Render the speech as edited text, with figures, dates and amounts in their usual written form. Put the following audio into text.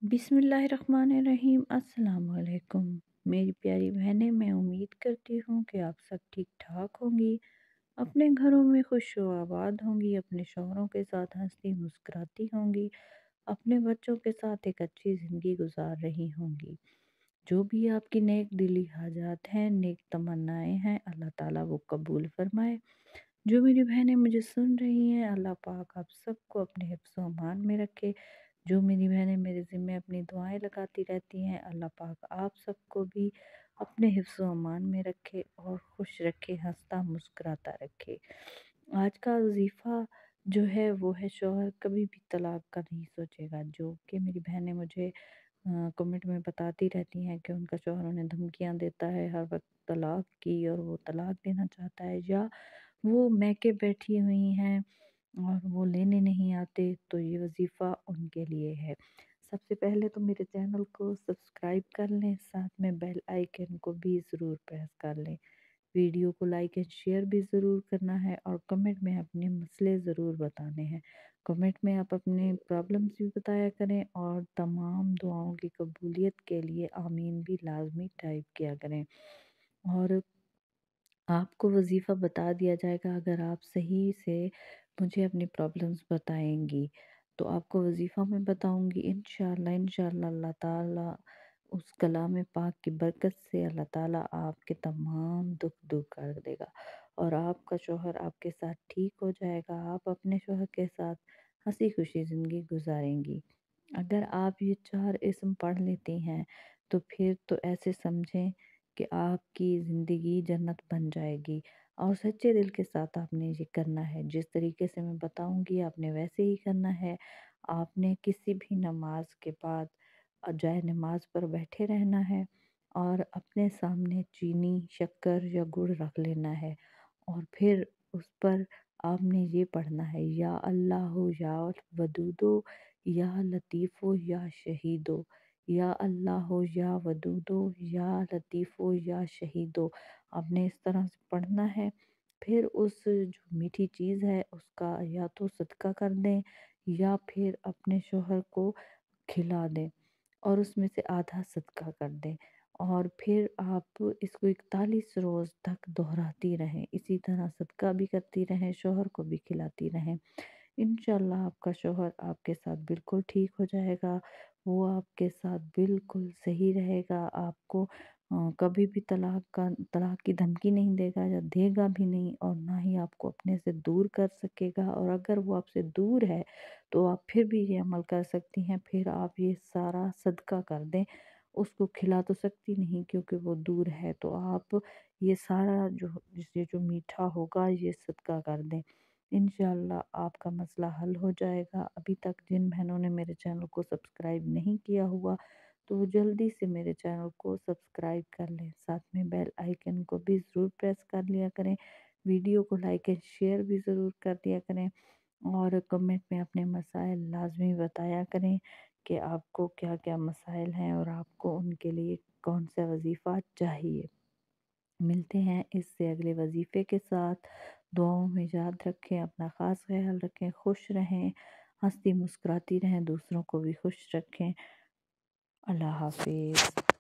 बिस्मिल्लाहिर्रहमानिर्रहीम। अस्सलाम वालेकुम मेरी प्यारी बहनें, मैं उम्मीद करती हूँ कि आप सब ठीक ठाक होंगी, अपने घरों में खुश व आबाद होंगी, अपने शौहरों के साथ हंसती मुस्कुराती होंगी, अपने बच्चों के साथ एक अच्छी ज़िंदगी गुजार रही होंगी। जो भी आपकी नेक दिली हाजात हैं, नेक तमन्नाएं हैं, अल्लाह ताला वो कबूल फरमाए। जो मेरी बहनें मुझे सुन रही हैं, अल्लाह पाक आप सबको अपने हिफ्ज़ व अमान में रखे। जो मेरी बहनें मेरे ज़िम्मे अपनी दुआएं लगाती रहती हैं, अल्लाह पाक आप सबको भी अपने हिफ्ज़ व अमान में रखे और खुश रखे, हंसता मुस्कुराता रखे। आज का वजीफ़ा जो है वो है, शौहर कभी भी तलाक का नहीं सोचेगा। जो कि मेरी बहनें मुझे कमेंट में बताती रहती हैं कि उनका शौहर उन्हें धमकियाँ देता है हर वक्त तलाक की, और वो तलाक देना चाहता है, या वो मैके बैठी हुई हैं और वो लेने नहीं आते। तो ये वजीफ़ा उनके लिए है। सबसे पहले तो मेरे चैनल को सब्सक्राइब कर लें, साथ में बेल आइकन को भी ज़रूर प्रेस कर लें। वीडियो को लाइक एंड शेयर भी ज़रूर करना है, और कमेंट में अपने मसले ज़रूर बताने हैं। कमेंट में आप अपने प्रॉब्लम्स भी बताया करें, और तमाम दुआओं की कबूलियत के लिए आमीन भी लाजमी टाइप किया करें। और आपको वजीफ़ा बता दिया जाएगा अगर आप सही से मुझे अपनी प्रॉब्लम्स बताएंगी। तो आपको वजीफ़ा मैं बताऊंगी, इंशाअल्लाह इंशाअल्लाह अल्लाह ताला उस कलाम पाक की बरकत से अल्लाह ताला आपके तमाम दुख दूर कर देगा, और आपका शौहर आपके साथ ठीक हो जाएगा। आप अपने शौहर के साथ हंसी खुशी ज़िंदगी गुजारेंगी। अगर आप ये 4 इस्म पढ़ लेती हैं, तो फिर तो ऐसे समझें कि आपकी ज़िंदगी जन्नत बन जाएगी। और सच्चे दिल के साथ आपने ये करना है, जिस तरीके से मैं बताऊंगी आपने वैसे ही करना है। आपने किसी भी नमाज के बाद जाए नमाज पर बैठे रहना है, और अपने सामने चीनी, शक्कर या गुड़ रख लेना है, और फिर उस पर आपने ये पढ़ना है, या अल्लाह या वदूदो या लतीफ़ो या शहीदो, या अल्लाह या वदूदो या लतीफ़ो या शहीदो। आपने इस तरह से पढ़ना है। फिर उस जो मीठी चीज़ है उसका या तो सदका कर दें, या फिर अपने शौहर को खिला दें, और उसमें से आधा सदका कर दें। और फिर आप इसको 41 रोज़ तक दोहराती रहें, इसी तरह सदका भी करती रहें, शौहर को भी खिलाती रहें। इंशाल्लाह आपका शौहर आपके साथ बिल्कुल ठीक हो जाएगा। वो आपके साथ बिल्कुल सही रहेगा। आपको कभी भी तलाक की धमकी नहीं देगा, या देगा भी नहीं, और ना ही आपको अपने से दूर कर सकेगा। और अगर वो आपसे दूर है तो आप फिर भी ये अमल कर सकती हैं, फिर आप ये सारा सदका कर दें। उसको खिला तो सकती नहीं क्योंकि वो दूर है, तो आप ये सारा जो मीठा होगा ये सदका कर दें। इंशाअल्लाह आपका मसला हल हो जाएगा। अभी तक जिन बहनों ने मेरे चैनल को सब्सक्राइब नहीं किया हुआ, तो वो जल्दी से मेरे चैनल को सब्सक्राइब कर लें, साथ में बेल आइकन को भी ज़रूर प्रेस कर लिया करें। वीडियो को लाइक एंड शेयर भी ज़रूर कर दिया करें, और कमेंट में अपने मसाइल लाजमी बताया करें कि आपको क्या क्या मसाइल हैं, और आपको उनके लिए कौन सा वजीफ़ा चाहिए। मिलते हैं इससे अगले वजीफ़े के साथ। दुआओं में याद रखें, अपना ख़ास ख्याल रखें, खुश रहें, हंसती मुस्कुराती रहें, दूसरों को भी खुश रखें। अल्लाह हाफिज़।